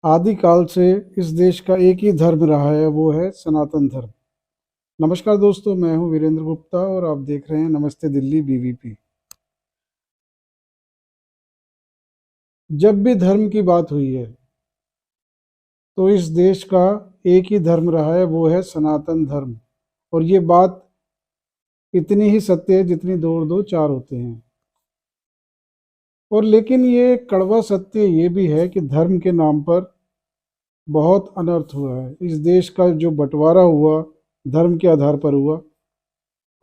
आदिकाल से इस देश का एक ही धर्म रहा है, वो है सनातन धर्म। नमस्कार दोस्तों, मैं हूं वीरेंद्र गुप्ता और आप देख रहे हैं नमस्ते दिल्ली बीवीपी। जब भी धर्म की बात हुई है तो इस देश का एक ही धर्म रहा है, वो है सनातन धर्म। और ये बात इतनी ही सत्य है जितनी दो और दो चार होते हैं। और लेकिन ये कड़वा सत्य ये भी है कि धर्म के नाम पर बहुत अनर्थ हुआ है। इस देश का जो बंटवारा हुआ धर्म के आधार पर हुआ,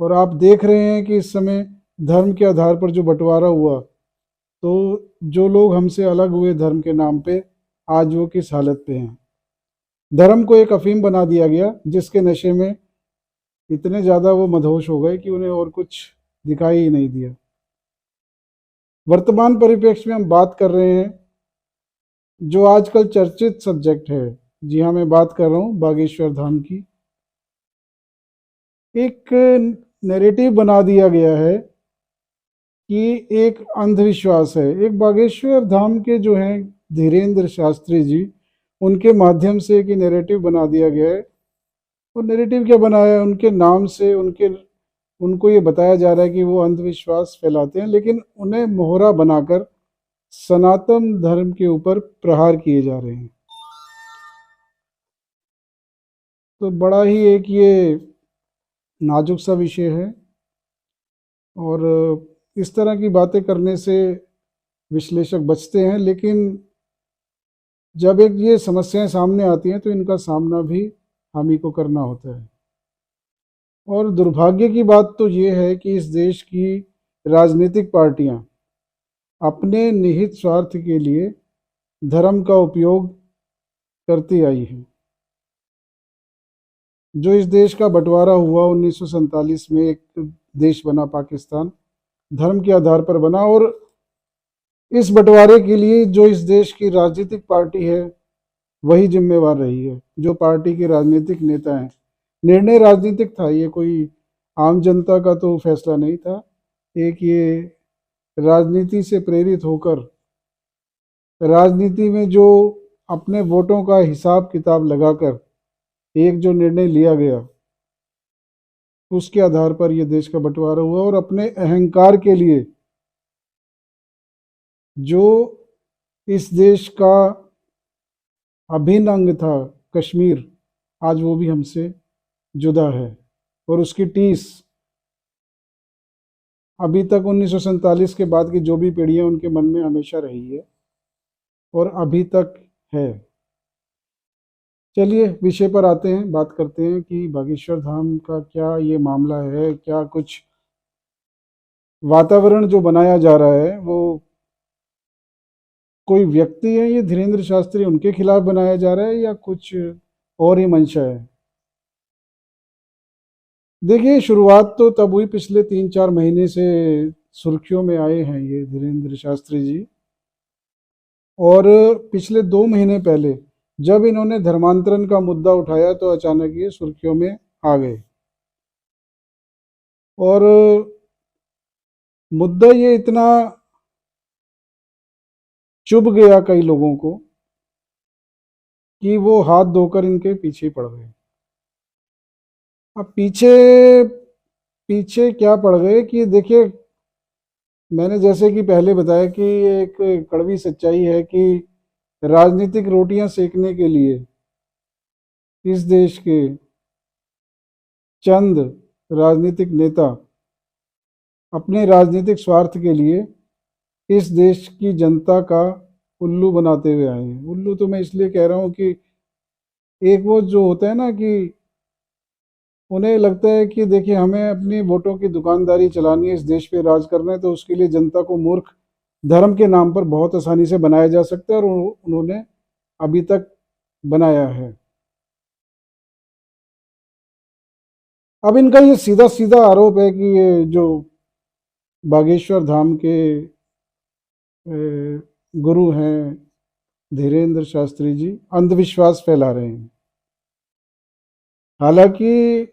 और आप देख रहे हैं कि इस समय धर्म के आधार पर जो बंटवारा हुआ, तो जो लोग हमसे अलग हुए धर्म के नाम पे, आज वो किस हालत पे हैं। धर्म को एक अफीम बना दिया गया, जिसके नशे में इतने ज़्यादा वो मदहोश हो गए कि उन्हें और कुछ दिखाई ही नहीं दिया। वर्तमान परिप्रेक्ष्य में हम बात कर रहे हैं जो आजकल चर्चित सब्जेक्ट है। जी हाँ, मैं बात कर रहा हूँ बागेश्वर धाम की। एक नैरेटिव बना दिया गया है कि एक अंधविश्वास है। एक बागेश्वर धाम के जो हैं धीरेन्द्र शास्त्री जी, उनके माध्यम से एक नैरेटिव बना दिया गया है। और नैरेटिव क्या बनाया है, उनके नाम से उनको ये बताया जा रहा है कि वो अंधविश्वास फैलाते हैं, लेकिन उन्हें मोहरा बनाकर सनातन धर्म के ऊपर प्रहार किए जा रहे हैं। तो बड़ा ही एक ये नाजुक सा विषय है, और इस तरह की बातें करने से विश्लेषक बचते हैं, लेकिन जब एक ये समस्याएं सामने आती हैं तो इनका सामना भी हम ही को करना होता है। और दुर्भाग्य की बात तो ये है कि इस देश की राजनीतिक पार्टियां अपने निहित स्वार्थ के लिए धर्म का उपयोग करती आई हैं। जो इस देश का बंटवारा हुआ 1947 में, एक देश बना पाकिस्तान, धर्म के आधार पर बना। और इस बंटवारे के लिए जो इस देश की राजनीतिक पार्टी है वही जिम्मेवार रही है, जो पार्टी के राजनीतिक नेता हैं। निर्णय राजनीतिक था, ये कोई आम जनता का तो फैसला नहीं था। एक ये राजनीति से प्रेरित होकर राजनीति में जो अपने वोटों का हिसाब किताब लगाकर एक जो निर्णय लिया गया, उसके आधार पर यह देश का बंटवारा हुआ। और अपने अहंकार के लिए जो इस देश का अभिन्न अंग था, कश्मीर, आज वो भी हमसे जुदा है। और उसकी टीस अभी तक 1947 के बाद की जो भी पीढ़ियां उनके मन में हमेशा रही है और अभी तक है। चलिए विषय पर आते हैं, बात करते हैं कि बागेश्वर धाम का क्या ये मामला है। क्या कुछ वातावरण जो बनाया जा रहा है वो कोई व्यक्ति है, ये धीरेन्द्र शास्त्री, उनके खिलाफ बनाया जा रहा है, या कुछ और ही मंशा है। देखिए, शुरुआत तो तब हुई, पिछले 3-4 महीने से सुर्खियों में आए हैं ये धीरेन्द्र शास्त्री जी। और पिछले 2 महीने पहले जब इन्होंने धर्मांतरण का मुद्दा उठाया तो अचानक ये सुर्खियों में आ गए। और मुद्दा ये इतना चुभ गया कई लोगों को कि वो हाथ धोकर इनके पीछे पड़ गए। अब पीछे क्या पड़ गए कि देखिए, मैंने जैसे कि पहले बताया कि एक कड़वी सच्चाई है कि राजनीतिक रोटियां सेकने के लिए इस देश के चंद राजनीतिक नेता अपने राजनीतिक स्वार्थ के लिए इस देश की जनता का उल्लू बनाते हुए आए हैं। उल्लू तो मैं इसलिए कह रहा हूं कि एक वो जो होता है ना कि उन्हें लगता है कि देखिए, हमें अपनी वोटों की दुकानदारी चलानी है, इस देश पे राज करना है, तो उसके लिए जनता को मूर्ख धर्म के नाम पर बहुत आसानी से बनाया जा सकता है, और उन्होंने अभी तक बनाया है। अब इनका ये सीधा सीधा आरोप है कि ये जो बागेश्वर धाम के गुरु हैं धीरेन्द्र शास्त्री जी, अंधविश्वास फैला रहे हैं। हालांकि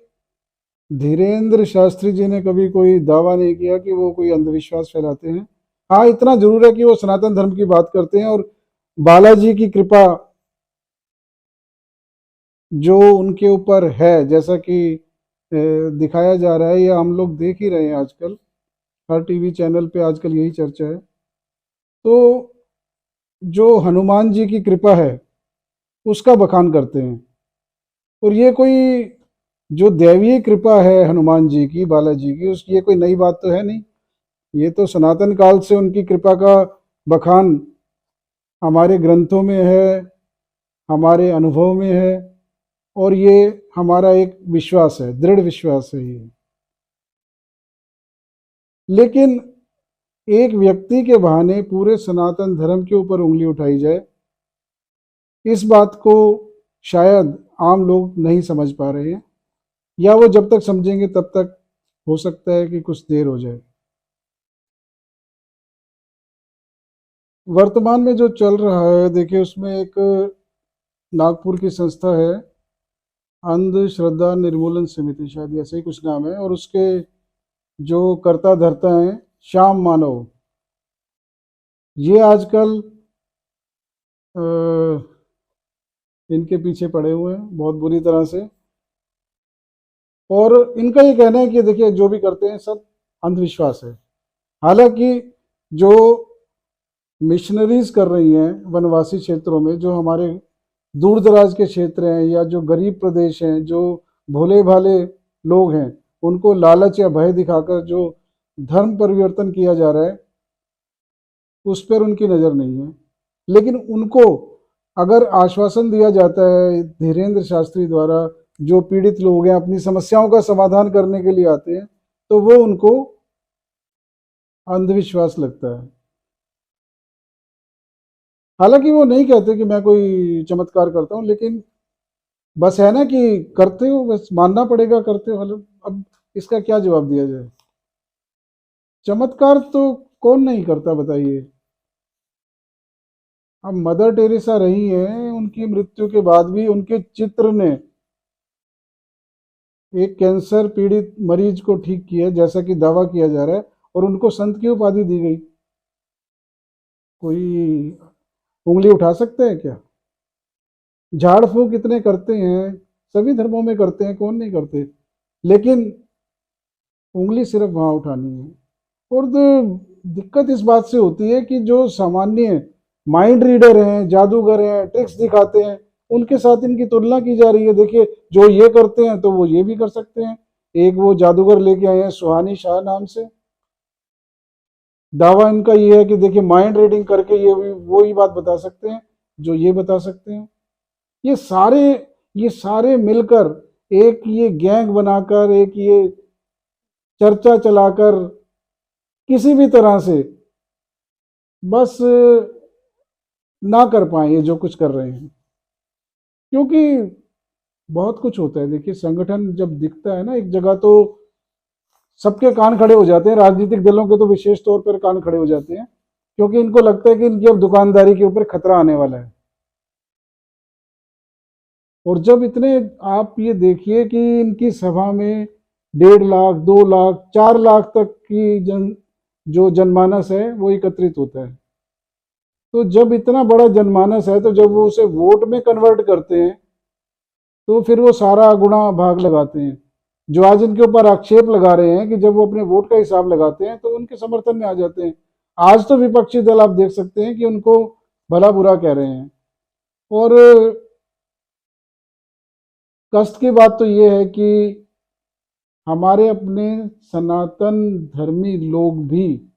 धीरेन्द्र शास्त्री जी ने कभी कोई दावा नहीं किया कि वो कोई अंधविश्वास फैलाते हैं। हाँ, इतना जरूर है कि वो सनातन धर्म की बात करते हैं और बालाजी की कृपा जो उनके ऊपर है, जैसा कि दिखाया जा रहा है या हम लोग देख ही रहे हैं आजकल, हर टीवी चैनल पे आजकल यही चर्चा है। तो जो हनुमान जी की कृपा है उसका बखान करते हैं। और ये कोई जो दैवीय कृपा है हनुमान जी की, बालाजी की, उस ये कोई नई बात तो है नहीं। ये तो सनातन काल से उनकी कृपा का बखान हमारे ग्रंथों में है, हमारे अनुभव में है, और ये हमारा एक विश्वास है, दृढ़ विश्वास है ये। लेकिन एक व्यक्ति के बहाने पूरे सनातन धर्म के ऊपर उंगली उठाई जाए, इस बात को शायद आम लोग नहीं समझ पा रहे हैं, या वो जब तक समझेंगे तब तक हो सकता है कि कुछ देर हो जाए। वर्तमान में जो चल रहा है, देखिए उसमें एक नागपुर की संस्था है, अंधश्रद्धा निर्मूलन समिति, शायद ऐसे ही कुछ नाम है, और उसके जो कर्ता धर्ता हैं श्याम मानव, ये आजकल अ, इनके पीछे पड़े हुए हैं बहुत बुरी तरह से। और इनका ये कहना है कि देखिए जो भी करते हैं सब अंधविश्वास है। हालांकि जो मिशनरीज कर रही हैं वनवासी क्षेत्रों में, जो हमारे दूर दराज के क्षेत्र हैं या जो गरीब प्रदेश हैं, जो भोले भाले लोग हैं, उनको लालच या भय दिखाकर जो धर्म परिवर्तन किया जा रहा है उस पर उनकी नज़र नहीं है। लेकिन उनको अगर आश्वासन दिया जाता है धीरेन्द्र शास्त्री द्वारा, जो पीड़ित लोग हैं अपनी समस्याओं का समाधान करने के लिए आते हैं, तो वो उनको अंधविश्वास लगता है। हालांकि वो नहीं कहते कि मैं कोई चमत्कार करता हूँ, लेकिन बस है ना कि करते हो, बस मानना पड़ेगा करते हो। अब इसका क्या जवाब दिया जाए? चमत्कार तो कौन नहीं करता बताइए। अब मदर टेरेसा रही हैं, उनकी मृत्यु के बाद भी उनके चित्र ने एक कैंसर पीड़ित मरीज को ठीक किया, जैसा कि दावा किया जा रहा है, और उनको संत की उपाधि दी गई। कोई उंगली उठा सकता है क्या? झाड़ फूक इतने करते हैं, सभी धर्मों में करते हैं, कौन नहीं करते, लेकिन उंगली सिर्फ वहां उठानी है। और दिक्कत इस बात से होती है कि जो सामान्य माइंड रीडर हैं, जादूगर हैं, ट्रिक्स दिखाते हैं, उनके साथ इनकी तुलना की जा रही है। देखिए जो ये करते हैं तो वो ये भी कर सकते हैं। एक वो जादूगर लेके आए हैं सुहानी शाह नाम से, दावा इनका ये है कि देखिए माइंड रीडिंग करके ये भी वो ही बात बता सकते हैं जो ये बता सकते हैं। ये सारे ये सारे मिलकर एक ये गैंग बनाकर, एक ये चर्चा चलाकर किसी भी तरह से बस ना कर पाए ये जो कुछ कर रहे हैं। क्योंकि बहुत कुछ होता है, देखिए संगठन जब दिखता है ना एक जगह, तो सबके कान खड़े हो जाते हैं, राजनीतिक दलों के तो विशेष तौर पर कान खड़े हो जाते हैं, क्योंकि इनको लगता है कि इनकी अब दुकानदारी के ऊपर खतरा आने वाला है। और जब इतने, आप ये देखिए कि इनकी सभा में 1.5 लाख, 2 लाख, 4 लाख तक की जो जनमानस है वो एकत्रित होता है। तो जब इतना बड़ा जनमानस है, तो जब वो उसे वोट में कन्वर्ट करते हैं तो फिर वो सारा गुणा भाग लगाते हैं। जो आज इनके ऊपर आक्षेप लगा रहे हैं कि जब वो अपने वोट का हिसाब लगाते हैं तो उनके समर्थन में आ जाते हैं। आज तो विपक्षी दल आप देख सकते हैं कि उनको भला बुरा कह रहे हैं। और कष्ट की बात तो ये है कि हमारे अपने सनातन धर्मी लोग भी,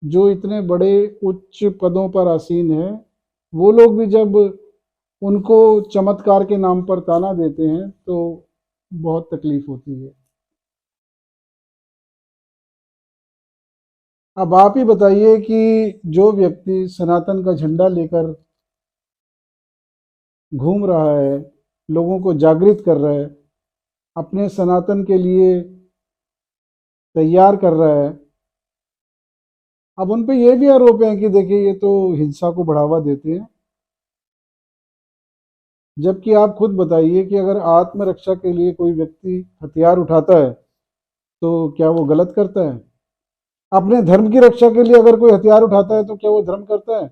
जो इतने बड़े उच्च पदों पर आसीन हैं, वो लोग भी जब उनको चमत्कार के नाम पर ताना देते हैं तो बहुत तकलीफ होती है। अब आप ही बताइए कि जो व्यक्ति सनातन का झंडा लेकर घूम रहा है, लोगों को जागृत कर रहा है, अपने सनातन के लिए तैयार कर रहा है, अब उन पे ये भी आरोप है कि देखिए ये तो हिंसा को बढ़ावा देते हैं। जबकि आप खुद बताइए कि अगर आत्मरक्षा के लिए कोई व्यक्ति हथियार उठाता है तो क्या वो गलत करता है? अपने धर्म की रक्षा के लिए अगर कोई हथियार उठाता है तो क्या वो धर्म करता है?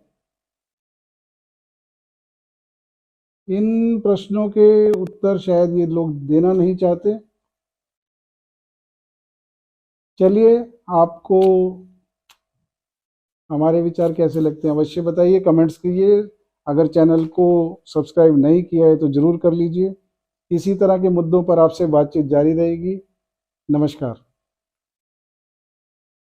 इन प्रश्नों के उत्तर शायद ये लोग देना नहीं चाहते। चलिए, आपको हमारे विचार कैसे लगते हैं अवश्य बताइए, कमेंट्स कीजिए। अगर चैनल को सब्सक्राइब नहीं किया है तो ज़रूर कर लीजिए। इसी तरह के मुद्दों पर आपसे बातचीत जारी रहेगी। नमस्कार।